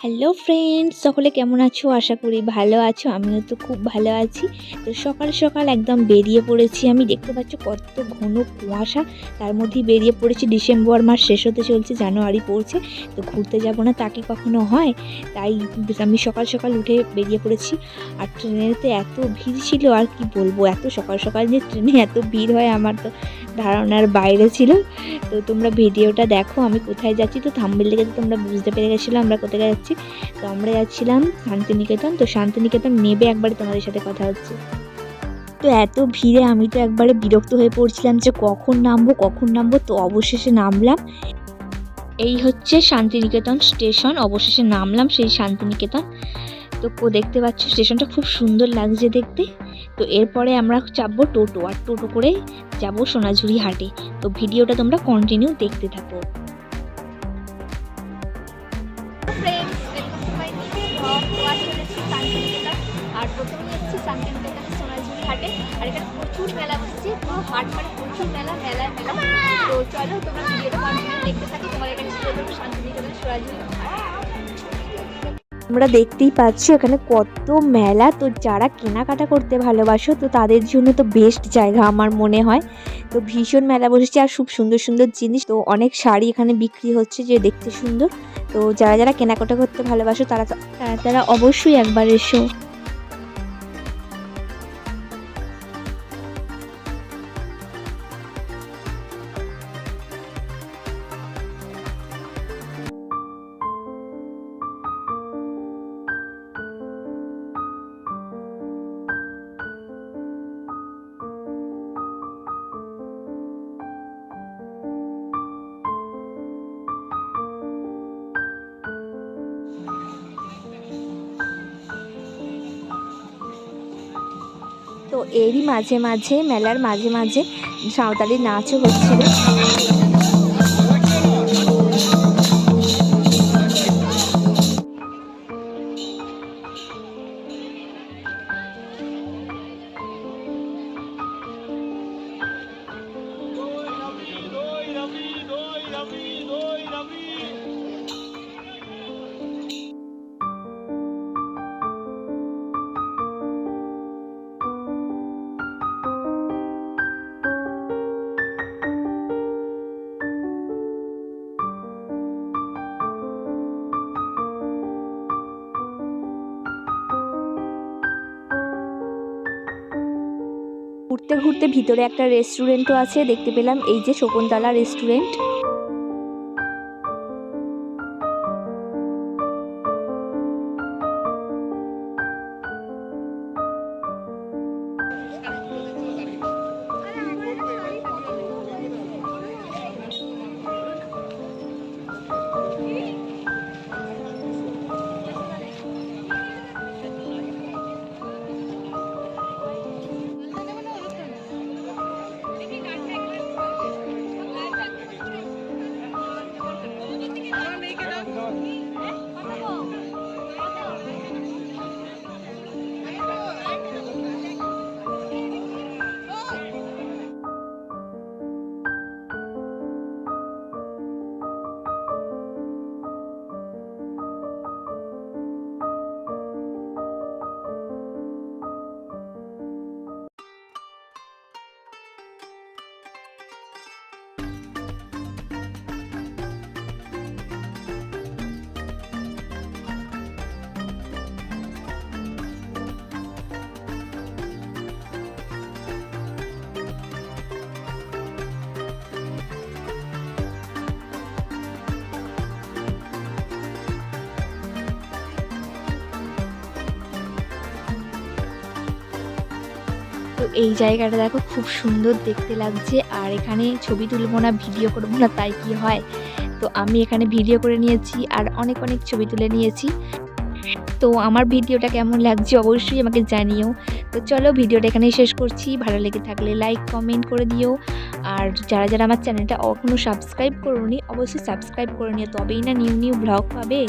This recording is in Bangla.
হ্যালো ফ্রেন্ডস, সকলে কেমন আছো? আশা করি ভালো আছো। আমিও তো খুব ভালো আছি। তো সকাল সকাল একদম বেরিয়ে পড়েছি। আমি দেখতে পাচ্ছ কত ঘন কুয়াশা, তার মধ্যেই বেরিয়ে পড়েছি। ডিসেম্বর মাস শেষ হতে চলছে, জানুয়ারি পড়ছে। তো ঘুরতে যাব না তা কি কখনো হয়? তাই আমি সকাল সকাল উঠে বেরিয়ে পড়েছি। আর ট্রেনেতে এত ভিড় ছিল, আর কি বলবো, এত সকাল সকাল যে ট্রেনে এত ভিড় হয় আমার তো ধারণার বাইরে ছিল। তো তোমরা ভিডিওটা দেখো আমি কোথায় যাচ্ছি। তো থাম্বনেল দেখে তো তোমরা বুঝতে পেরে গেছিলো আমরা কোথায় যাচ্ছি। তো আমরা যাচ্ছিলাম শান্তিনিকেতন। তো শান্তিনিকেতন নেবে একবারে তোমাদের সাথে কথা হচ্ছে। তো এত ভিড়ে আমি তো একবারে বিরক্ত হয়ে পড়ছিলাম যে কখন নামবো। তো অবশেষে নামলাম। এই হচ্ছে শান্তিনিকেতন স্টেশন। অবশেষে নামলাম সেই শান্তিনিকেতন। তো দেখতে পাচ্ছ স্টেশনটা খুব সুন্দর লাগছে দেখতে। তো এরপরে আমরা চাপবো টোটো, আর টোটো করে যাব সোনাঝুরি হাটে। তো ভিডিওটা তোমরা কন্টিনিউ দেখতে থাকো। আর প্রথমে যাচ্ছি শান্তিনিকেতন সোনাঝুরি হাটে। আর এখানে প্রচুর মেলা বসেছে, পুরো হাট মানে প্রচুর মেলায় মেলা। তো চলো তোমরা ভিডিওটা কন্টিনিউ দেখতে থাকো। তোমার এখানে শান্তিনিকেতন সোনাঝুরি আমরা দেখতেই পাচ্ছি এখানে কত মেলা। তো যারা কেনাকাটা করতে ভালোবাসো তো তাদের জন্য তো বেস্ট জায়গা আমার মনে হয়। তো ভীষণ মেলা বসেছে আর খুব সুন্দর সুন্দর জিনিস। তো অনেক শাড়ি এখানে বিক্রি হচ্ছে যে দেখতে সুন্দর। তো যারা কেনাকাটা করতে ভালোবাসো তারা অবশ্যই একবার এসো। তো এরই মাঝে মাঝে মেলার মাঝে মাঝে সাঁওতালি নাচও হচ্ছিল। ঘুরতে ঘুরতে ভিতরে একটা রেস্টুরেন্টও আছে দেখতে পেলাম, এই যে শকুন্তলা রেস্টুরেন্ট। তো এই জায়গাটা দেখো খুব সুন্দর দেখতে লাগছে। আর এখানে ছবি তুলবো না, ভিডিও করবো না, তাই কি হয়। তো আমি এখানে ভিডিও করে নিয়েছি আর অনেক ছবি তুলে নিয়েছি। তো আমার ভিডিওটা কেমন লাগছে অবশ্যই আমাকে জানিও। তো চলো ভিডিওটা এখানেই শেষ করছি। ভালো লেগে থাকলে লাইক কমেন্ট করে দিও। আর যারা আমার চ্যানেলটা এখনও সাবস্ক্রাইব করোনি অবশ্যই সাবস্ক্রাইব করে নিও, তবেই না নিউ ব্লগ পাবে।